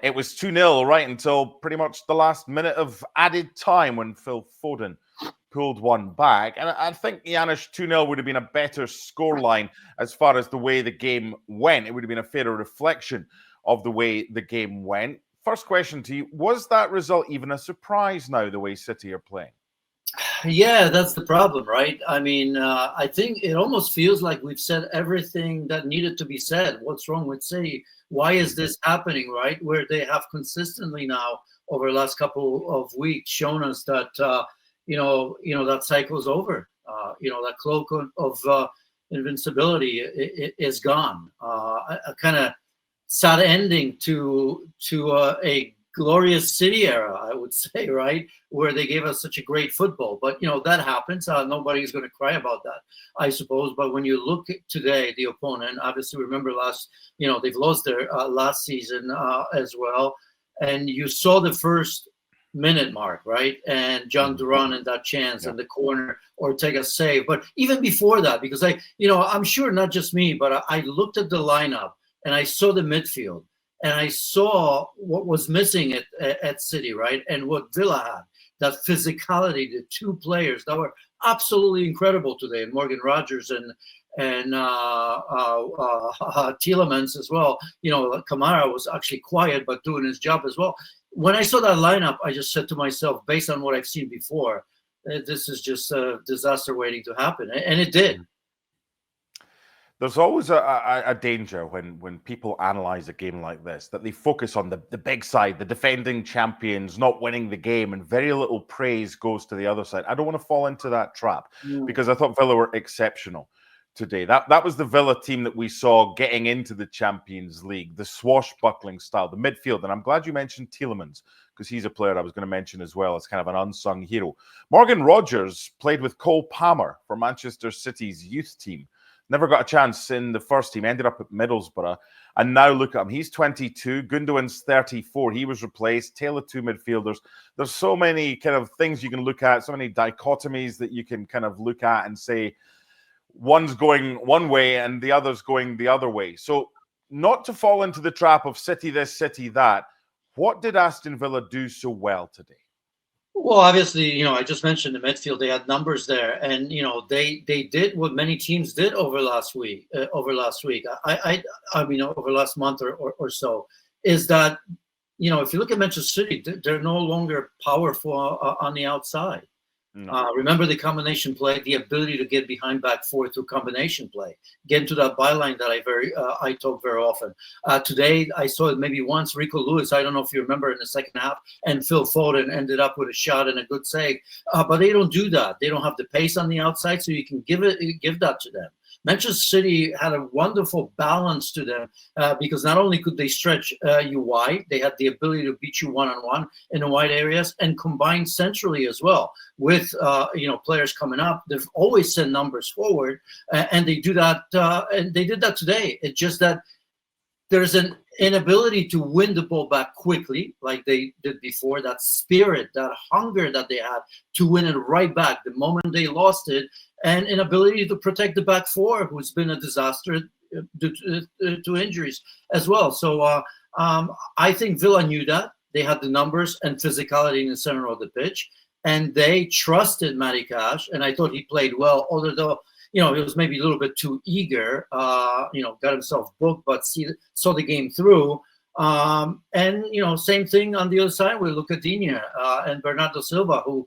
it was 2-0 right until pretty much the last minute of added time when Phil Foden pulled one back. And I think, Janusz, 2-0 would have been a better scoreline as far as the way the game went. It would have been a fairer reflection of the way the game went. First question to you, was that result even a surprise now, the way City are playing? Yeah, that's the problem, right? I mean, I think it almost feels like we've said everything that needed to be said. What's wrong with City? Why is this happening, right? Where they have consistently now over the last couple of weeks shown us that that cycle's over. That cloak of invincibility is gone. A kind of sad ending to a glorious City era, I would say, right, where they gave us such a great football. But that happens. Nobody's going to cry about that, I suppose. But when you look at today, the opponent, obviously, remember they've lost their last season as well, and you saw the first minute mark, right, and John Duran and that chance in the corner, Ortega save. But even before that, because I'm sure not just me, but I looked at the lineup and I saw the midfield. And I saw what was missing at City, right? And what Villa had, that physicality, the two players that were absolutely incredible today, Morgan Rogers and Tielemans as well. Kamara was actually quiet, but doing his job as well. When I saw that lineup, I just said to myself, based on what I've seen before, this is just a disaster waiting to happen. And it did. There's always a danger when people analyze a game like this, that they focus on the big side, the defending champions not winning the game, and very little praise goes to the other side. I don't want to fall into that trap because I thought Villa were exceptional today. That was the Villa team that we saw getting into the Champions League, the swashbuckling style, the midfield. And I'm glad you mentioned Tielemans, because he's a player I was going to mention as well as kind of an unsung hero. Morgan Rogers played with Cole Palmer for Manchester City's youth team. Never got a chance in the first team, ended up at Middlesbrough. And now look at him. He's 22. Gundogan's 34. He was replaced. Tail of two midfielders. There's so many kind of things you can look at, so many dichotomies that you can kind of look at and say one's going one way and the other's going the other way. So not to fall into the trap of City this, City that, what did Aston Villa do so well today? Well, obviously, I just mentioned the midfield. They had numbers there, and they did what many teams did over last week. Over last month or so, is that if you look at Manchester City, they're no longer powerful on the outside. No. Remember the combination play, the ability to get behind back four through combination play, get into that byline that I talk very often. Today, I saw it maybe once. Rico Lewis, I don't know if you remember, in the second half, and Phil Foden ended up with a shot and a good save. But they don't do that. They don't have the pace on the outside, so you can give that to them. Manchester City had a wonderful balance to them because not only could they stretch you wide, they had the ability to beat you one-on-one in the wide areas and combine centrally as well with players coming up. They've always sent numbers forward, and they do that. And they did that today. It's just that there's an inability to win the ball back quickly like they did before. That spirit, that hunger that they had to win it right back the moment they lost it, and inability to protect the back four, who's been a disaster due to injuries as well. So I think Villa knew that. They had the numbers and physicality in the center of the pitch, and they trusted Matty Cash, and I thought he played well, although he was maybe a little bit too eager, got himself booked, but saw the game through. And same thing on the other side with Lucadinha and Bernardo Silva, who,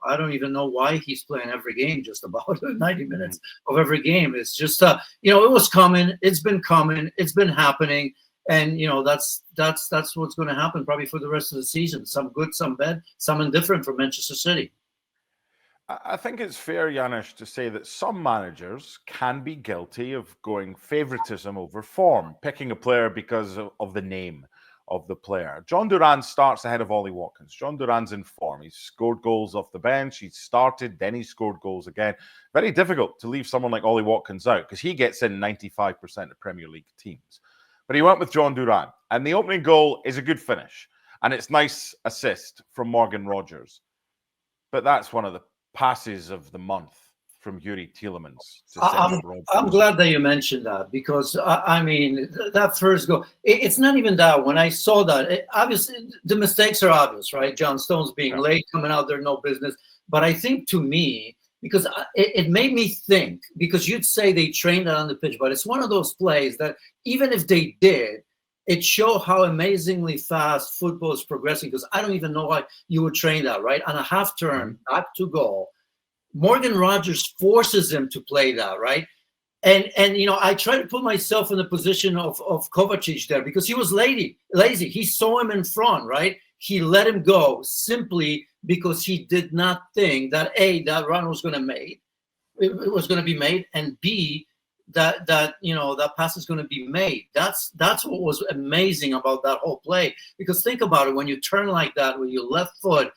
I don't even know why he's playing every game, just about 90 minutes of every game. It's just, it was coming. It's been coming. It's been happening. And, that's what's going to happen probably for the rest of the season. Some good, some bad, some indifferent for Manchester City. I think it's fair, Janusz, to say that some managers can be guilty of going favoritism over form, picking a player because of the name of the player. John Duran starts ahead of Ollie Watkins. John Duran's in form. He's scored goals off the bench. He's started, then he scored goals again. Very difficult to leave someone like Ollie Watkins out because he gets in 95% of Premier League teams. But he went with John Duran, and the opening goal is a good finish, and it's nice assist from Morgan Rogers. But that's one of the passes of the month from Yuri Tielemans to I- send up Rob. I'm glad that you mentioned that, because I mean, that first goal, it's not even that. When I saw that, obviously the mistakes are obvious, right? John Stones being Yeah. late, coming out there, no business. But I think, to me, because it made me think, because you'd say they trained that on the pitch, but it's one of those plays that even if they did, it showed how amazingly fast football is progressing, because I don't even know why you would train that, right? On a half turn, back to goal, Morgan Rogers forces him to play that, right? And I try to put myself in the position of Kovacic there, because he was lazy. He saw him in front, right? He let him go simply because he did not think that A, that run was going to be made, and B, that pass is going to be made. That's what was amazing about that whole play. Because think about it, when you turn like that with your left foot,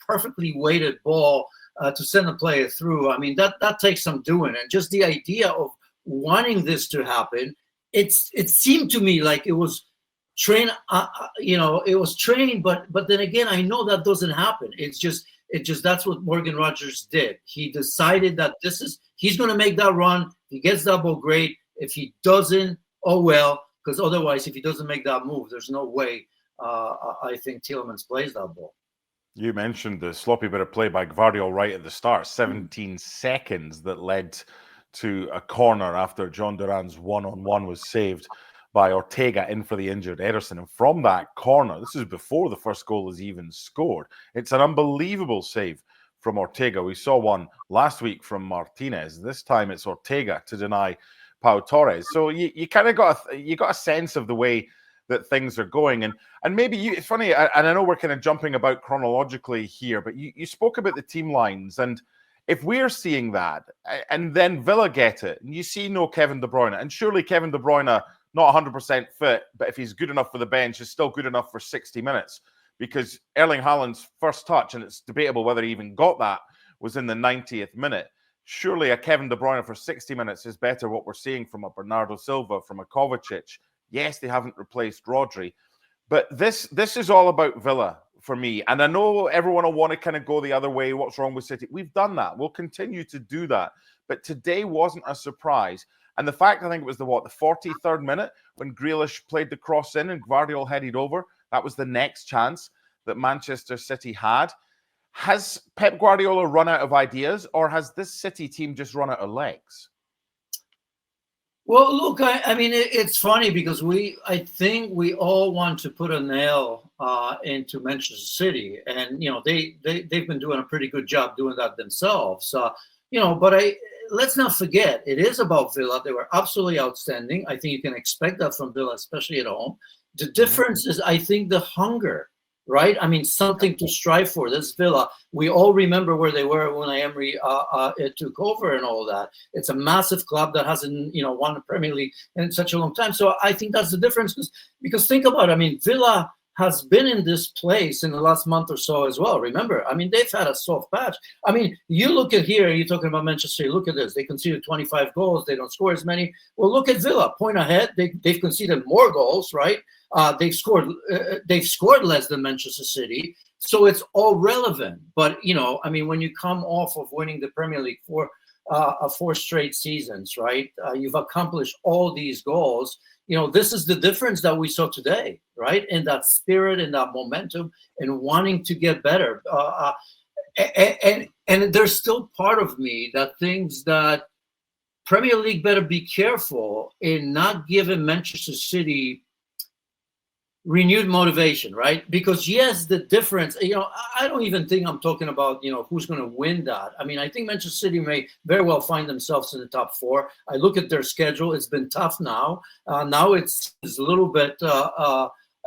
perfectly weighted ball to send the player through. I mean, that takes some doing, and just the idea of wanting this to happen, it seemed to me like it was trained. It was trained, but then again, I know that doesn't happen. It's just that's what Morgan Rogers did. He decided that he's going to make that run. If he gets that ball, great. If he doesn't, oh well, because otherwise, if he doesn't make that move, there's no way I think Tielemans plays that ball. You mentioned the sloppy bit of play by Gvardiol right at the start, 17 seconds that led to a corner after John Duran's one-on-one was saved by Ortega in for the injured Ederson. And from that corner, this is before the first goal is even scored. It's an unbelievable save from Ortega. We saw one last week from Martinez. This time it's Ortega to deny Pau Torres. So you kind of got a sense of the way that things are going. And maybe it's funny, and I know we're kind of jumping about chronologically here, but you spoke about the team lines, and if we're seeing that, and then Villa get it, and you see no Kevin De Bruyne, and surely Kevin De Bruyne, not 100% fit, but if he's good enough for the bench, is still good enough for 60 minutes, because Erling Haaland's first touch, and it's debatable whether he even got that, was in the 90th minute. Surely a Kevin De Bruyne for 60 minutes is better what we're seeing from a Bernardo Silva, from a Kovacic. Yes, they haven't replaced Rodri, but this is all about Villa for me. And I know everyone will want to kind of go the other way. What's wrong with City? We've done that. We'll continue to do that. But today wasn't a surprise. And the fact, I think it was the 43rd minute when Grealish played the cross in and Gvardiol headed over. That was the next chance that Manchester City had. Has Pep Guardiola run out of ideas, or has this City team just run out of legs? Well, look, I mean, it's funny because I think we all want to put a nail into Manchester City, and they've been doing a pretty good job doing that themselves. But let's not forget, it is about Villa. They were absolutely outstanding. I think you can expect that from Villa, especially at home. The difference is, I think, the hunger. Right? I mean, something to strive for. This Villa, we all remember where they were when Emery took over and all that. It's a massive club that hasn't, won the Premier League in such a long time. So I think that's the difference. Because think about it. I mean, Villa has been in this place in the last month or so as well. Remember, I mean, they've had a soft patch. I mean, you look at here, you're talking about Manchester City. Look at this. They conceded 25 goals. They don't score as many. Well, look at Villa. Point ahead. They've conceded more goals, right? They've scored less than Manchester City, so it's all relevant. But I mean, when you come off of winning the Premier League for 4 straight seasons, right? You've accomplished all these goals. This is the difference that we saw today, right? In that spirit, in that momentum, and wanting to get better. And there's still part of me that thinks that Premier League better be careful in not giving Manchester City renewed motivation, right? Because yes, the difference, I don't even think I'm talking about, who's going to win that. I mean, I think Manchester City may very well find themselves in the top 4. I look at their schedule. It's been tough now. Now it's a little bit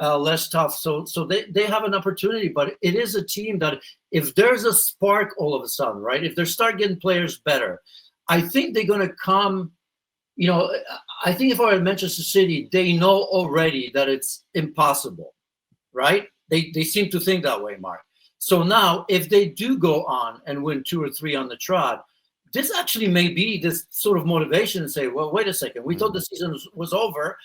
less tough. So they have an opportunity, but it is a team that if there's a spark all of a sudden, right? If they start getting players better, I think they're going to come. I think if I were at Manchester City, they know already that it's impossible, right? They seem to think that way, Mark. So now, if they do go on and win 2 or 3 on the trot, this actually may be this sort of motivation and say, well, wait a second, we thought the season was over.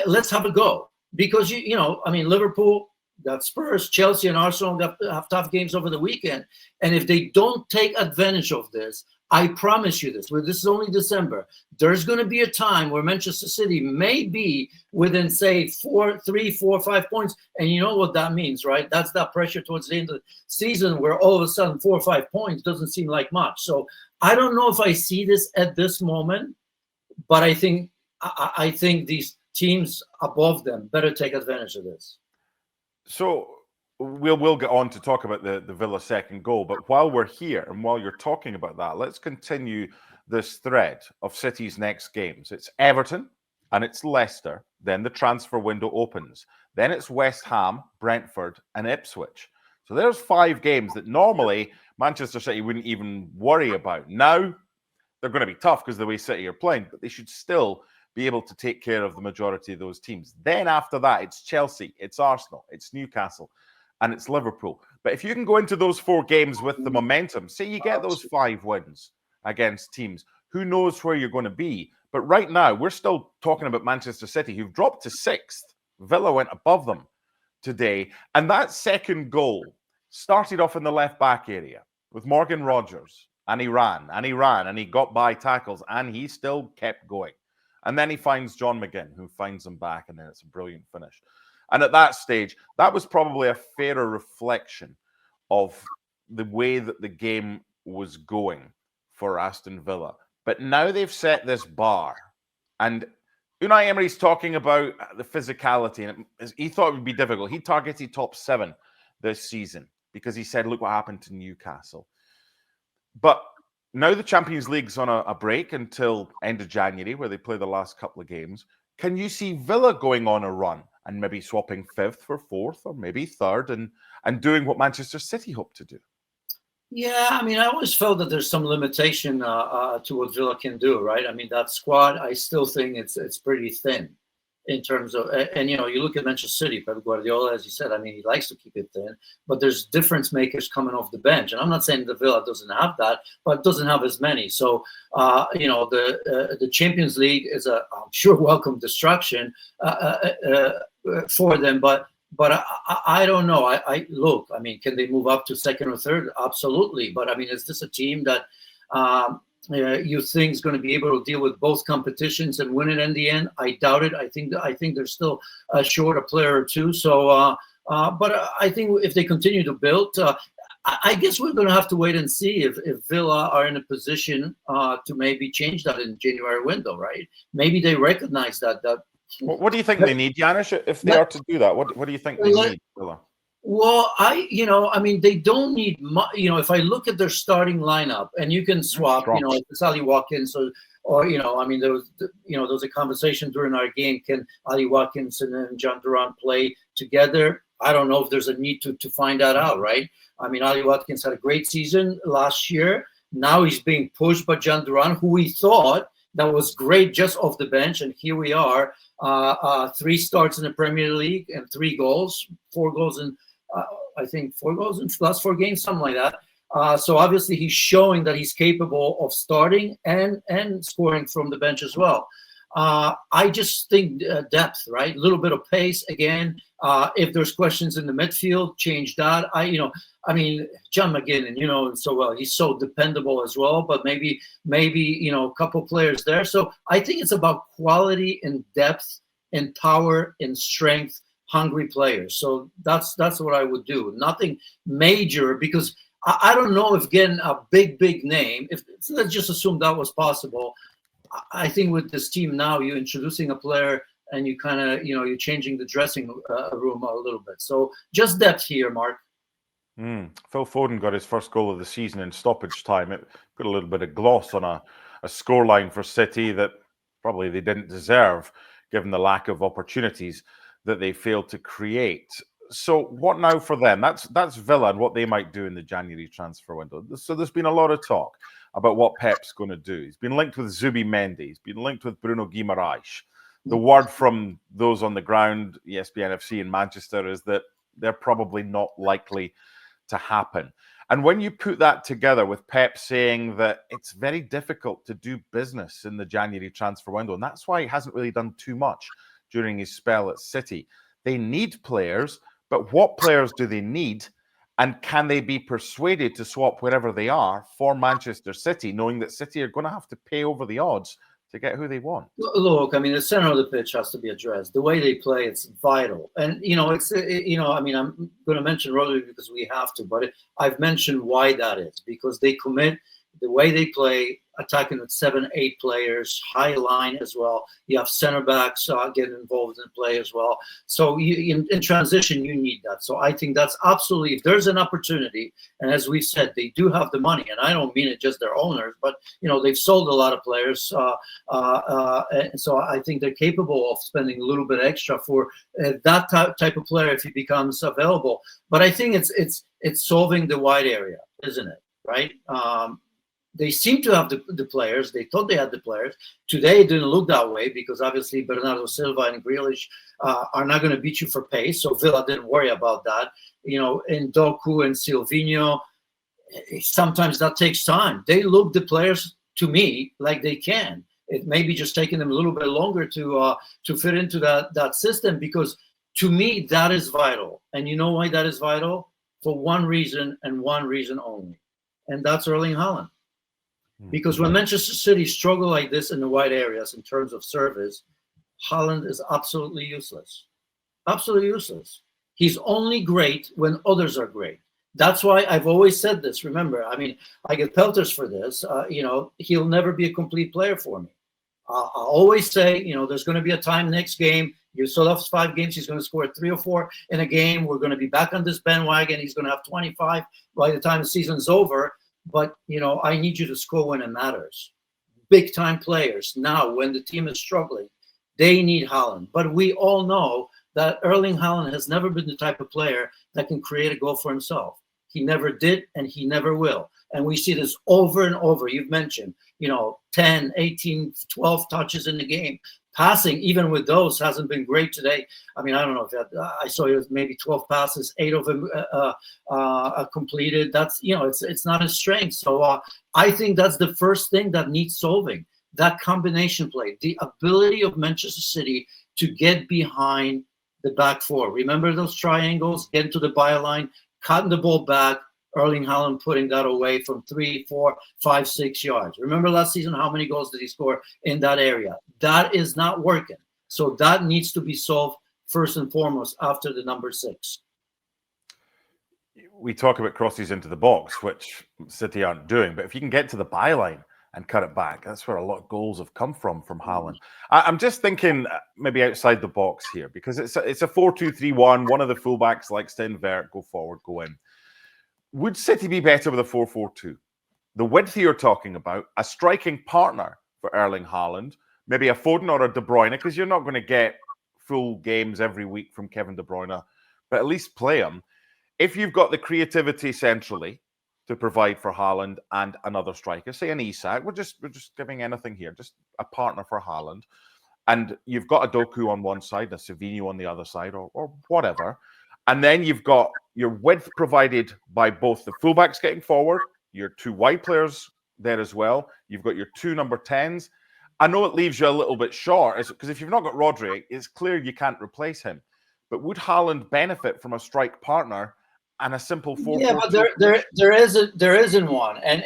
Let's have a go. Because, I mean, Liverpool got Spurs, Chelsea and Arsenal have tough games over the weekend. And if they don't take advantage of this, I promise you this. This is only December. There's going to be a time where Manchester City may be within, say, 3, 4, 5 points. And you know what that means, right? That's that pressure towards the end of the season where all of a sudden 4 or 5 points doesn't seem like much. So I don't know if I see this at this moment, but I think these teams above them better take advantage of this. So we'll get on to talk about the Villa second goal, but while we're here and while you're talking about that, let's continue this thread of City's next games. It's Everton and it's Leicester. Then the transfer window opens. Then it's West Ham, Brentford, and Ipswich. So there's 5 games that normally Manchester City wouldn't even worry about. Now they're going to be tough because of the way City are playing, but they should still be able to take care of the majority of those teams. Then after that, it's Chelsea, it's Arsenal, it's Newcastle, and it's Liverpool. But if you can go into those 4 games with the momentum, say you get those 5 wins against teams, who knows where you're going to be. But right now, we're still talking about Manchester City, who've dropped to 6th. Villa went above them today. And that second goal started off in the left-back area with Morgan Rogers. And he ran, and he got by tackles, and he still kept going. And then he finds John McGinn, who finds him back, and then it's a brilliant finish. And at that stage, that was probably a fairer reflection of the way that the game was going for Aston Villa. But now they've set this bar. And Unai Emery's talking about the physicality, and he thought it would be difficult. He targeted top 7 this season because he said, look what happened to Newcastle. But now the Champions League's on a break until end of January, where they play the last couple of games. Can you see Villa going on a run and maybe swapping 5th for 4th or maybe 3rd and doing what Manchester City hope to do? Yeah, I mean, I always felt that there's some limitation to what Villa can do, right? I mean, that squad, I still think it's pretty thin in terms of, and you know, you look at Manchester City, Pep Guardiola, as you said, I mean, he likes to keep it thin, but there's difference makers coming off the bench. And I'm not saying the Villa doesn't have that, but it doesn't have as many. So, you know, the Champions League is I'm sure, welcome distraction for them, but I don't know. I look, I mean, can they move up to 2nd or 3rd? Absolutely. But I mean, is this a team that you think is going to be able to deal with both competitions and win it in the end? I doubt it. I think they're still short a player or 2. So, but I think if they continue to build, I guess we're going to have to wait and see if Villa are in a position to maybe change that in January window, right? Maybe they recognize that. What do you think they need, Janusz, if they are to do that? What do you think they need, Villa? Well, I mean, they don't need much. You know, if I look at their starting lineup, and you can swap, you know, if it's Ali Watkins or you know, I mean, there was a conversation during our game. Can Ali Watkins and John Duran play together? I don't know if there's a need to find that out, right? I mean, Ali Watkins had a great season last year. Now he's being pushed by John Duran, who we thought that was great just off the bench, and here we are, 3 starts in the Premier League and 3 goals, 4 goals in. I think 4 goals in last 4 games, something like that. So obviously he's showing that he's capable of starting and scoring from the bench as well. I just think depth, right? A little bit of pace again. If there's questions in the midfield, change that. I mean, John McGinn, you know, so well, he's so dependable as well. But maybe you know, a couple players there. So I think it's about quality and depth and power and strength. Hungry players. So that's what I would do. Nothing major, because I don't know if getting a big name, if let's just assume that was possible. I think with this team now, you're introducing a player and you kind of, you know, you're changing the dressing room a little bit. So just depth here, Mark. Phil Foden got his first goal of the season in stoppage time. It put a little bit of gloss on a scoreline for City that probably they didn't deserve, given the lack of opportunities that they failed to create. So what now for them? That's Villa and what they might do in the January transfer window. So there's been a lot of talk about what Pep's going to do. He's been linked with Zubi Mendy. He's been linked with Bruno Guimaraes. The word from those on the ground, ESPN FC in Manchester, is that they're probably not likely to happen. And when you put that together with Pep saying that it's very difficult to do business in the January transfer window, and that's why he hasn't really done too much during his spell at City. They need players, but what players do they need? And can they be persuaded to swap wherever they are for Manchester City, knowing that City are going to have to pay over the odds to get who they want? Look, I mean, the center of the pitch has to be addressed. The way they play, it's vital. And, I mean, I'm going to mention Rodri because we have to, but I've mentioned why that is, because they commit the way they play, attacking with 7-8 players, high line as well. You have center backs getting involved in play as well. So in transition, you need that. So I think that's absolutely, if there's an opportunity, and as we said, they do have the money, and I don't mean it just their owners, but they've sold a lot of players. And so I think they're capable of spending a little bit extra for that type of player if he becomes available. But I think it's solving the wide area, isn't it? Right? They seem to have the players. They thought they had the players. Today it didn't look that way because obviously Bernardo Silva and Grealish are not going to beat you for pace. So Villa didn't worry about that. In Doku and Silvinho, sometimes that takes time. They look the players to me like they can. It may be just taking them a little bit longer to fit into that system, because to me that is vital. And you know why that is vital? For one reason and one reason only, and that's Erling Haaland. Because when Manchester City struggle like this in the wide areas in terms of service, Haaland is absolutely useless. Absolutely useless. He's only great when others are great. That's why I've always said this. Remember, I mean, I get pelters for this. He'll never be a complete player for me. I always say, there's going to be a time next game. You still have 5 games. He's going to score 3 or 4 in a game. We're going to be back on this bandwagon. He's going to have 25 by the time the season's over. But, I need you to score when it matters. Big time players now, when the team is struggling, they need Haaland. But we all know that Erling Haaland has never been the type of player that can create a goal for himself. He never did, and he never will. And we see this over and over. You've mentioned, 10, 18, 12 touches in the game. Passing, even with those, hasn't been great today. I mean, I don't know if I saw it was maybe 12 passes, 8 of them completed. That's, it's not his strength. So I think that's the first thing that needs solving, that combination play, the ability of Manchester City to get behind the back four. Remember those triangles, get into the byline, cutting the ball back, Erling Haaland putting that away from 3, 4, 5, 6 yards. Remember last season, how many goals did he score in that area? That is not working. So that needs to be solved first and foremost after the number 6. We talk about crosses into the box, which City aren't doing. But if you can get to the byline and cut it back, that's where a lot of goals have come from Haaland. I'm just thinking maybe outside the box here, because it's a 4-2-3-1. One of the fullbacks likes to invert, go forward, go in. Would City be better with a 4-4-2? The width you're talking about, a striking partner for Erling Haaland, maybe a Foden or a De Bruyne, because you're not going to get full games every week from Kevin De Bruyne, but at least play him. If you've got the creativity centrally to provide for Haaland and another striker, say an Isak, we're just giving anything here, just a partner for Haaland, and you've got a Doku on one side, a Silvinho on the other side, or whatever. And then you've got your width provided by both the fullbacks getting forward, your 2 wide players there as well. You've got your 2 number 10s. I know it leaves you a little bit short, because if you've not got Rodri, it's clear you can't replace him. But would Haaland benefit from a strike partner and a simple 4-4-2? Yeah, but there isn't one. And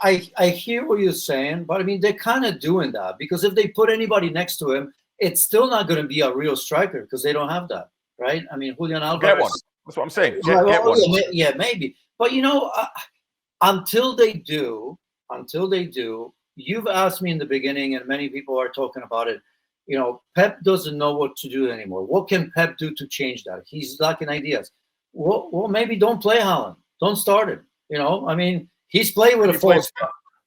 I hear what you're saying, but I mean, they're kind of doing that, because if they put anybody next to him, it's still not going to be a real striker, because they don't have that. Right? I mean, Julian Alvarez. Get one. That's what I'm saying. Get one. Yeah, maybe. But until they do, you've asked me in the beginning, and many people are talking about it. Pep doesn't know what to do anymore. What can Pep do to change that? He's lacking ideas. Well, maybe don't play Haaland. Don't start him. I mean, he's playing with a false.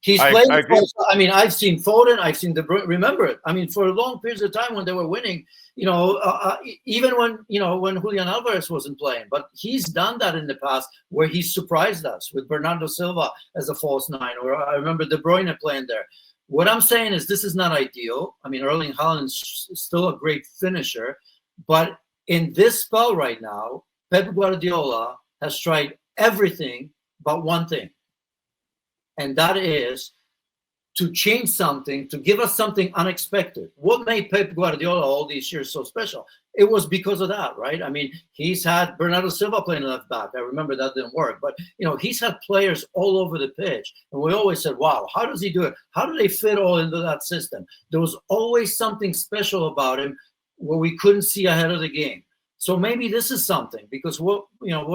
He's playing. I mean, I've seen Foden. I've seen De Bruyne. Remember it. I mean, for long periods of time when they were winning, even when Julian Alvarez wasn't playing, but he's done that in the past where he's surprised us with Bernardo Silva as a false 9, or I remember De Bruyne playing there. What I'm saying is this is not ideal. I mean, Erling Haaland is still a great finisher, but in this spell right now, Pep Guardiola has tried everything but one thing. And that is to change something, to give us something unexpected. What made Pep Guardiola all these years so special? It was because of that, right? I mean, he's had Bernardo Silva playing left back. I remember that didn't work, but he's had players all over the pitch, and we always said, "Wow, how does he do it? How do they fit all into that system?" There was always something special about him where we couldn't see ahead of the game. So maybe this is something, because what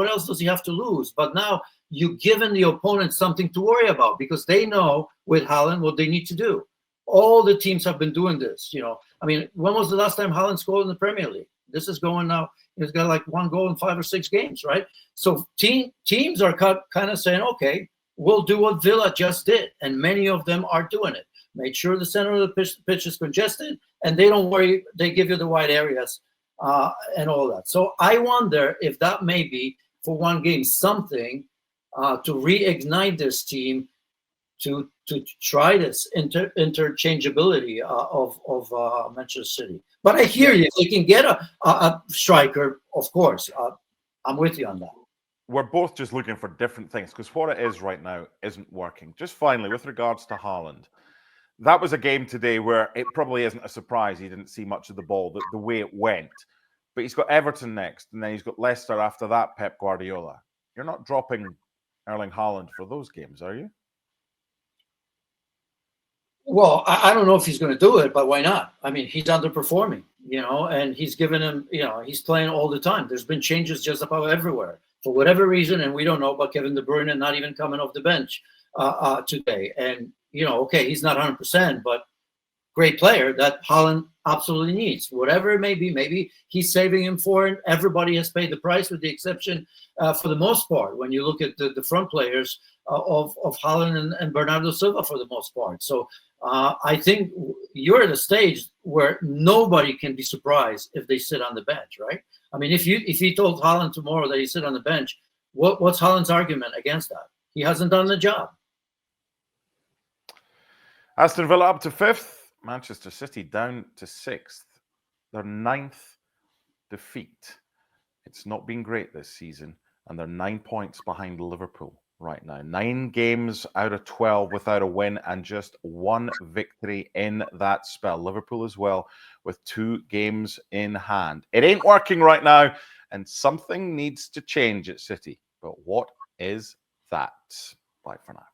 else does he have to lose? But now you've given the opponent something to worry about, because they know with Haaland what they need to do. All the teams have been doing this. I mean, when was the last time Haaland scored in the Premier League? This is going now. He's got like 1 goal in 5 or 6 games, right? So teams are kind of saying, okay, we'll do what Villa just did, and many of them are doing it. Make sure the center of the pitch is congested, and they don't worry. They give you the wide areas and all that. So I wonder if that may be, for one game, something to reignite this team to try this interchangeability of Manchester City. But I hear you. If they can get a striker, of course. I'm with you on that. We're both just looking for different things, because what it is right now isn't working. Just finally, with regards to Haaland, that was a game today where it probably isn't a surprise he didn't see much of the ball, the way it went. But he's got Everton next, and then he's got Leicester after that, Pep Guardiola. You're not dropping Erling Haaland for those games, are you? Well, I don't know if he's going to do it, but why not? I mean, he's underperforming, and he's given him, he's playing all the time. There's been changes just about everywhere for whatever reason, and we don't know about Kevin De Bruyne not even coming off the bench today. And, okay, he's not 100%, but great player that Haaland absolutely needs. Whatever it may be, maybe he's saving him for it. Everybody has paid the price, with the exception, for the most part, when you look at the front players of Haaland and Bernardo Silva for the most part. So I think you're at a stage where nobody can be surprised if they sit on the bench, right? I mean, if you told Haaland tomorrow that he sit on the bench, what's Haaland's argument against that? He hasn't done the job. Aston Villa up to 5th. Manchester City down to 6th. Their 9th defeat. It's not been great this season, and they're 9 points behind Liverpool right now. 9 games out of 12 without a win, and just 1 victory in that spell. Liverpool as well, with 2 games in hand. It ain't working right now, and something needs to change at City. But what is that? Bye for now.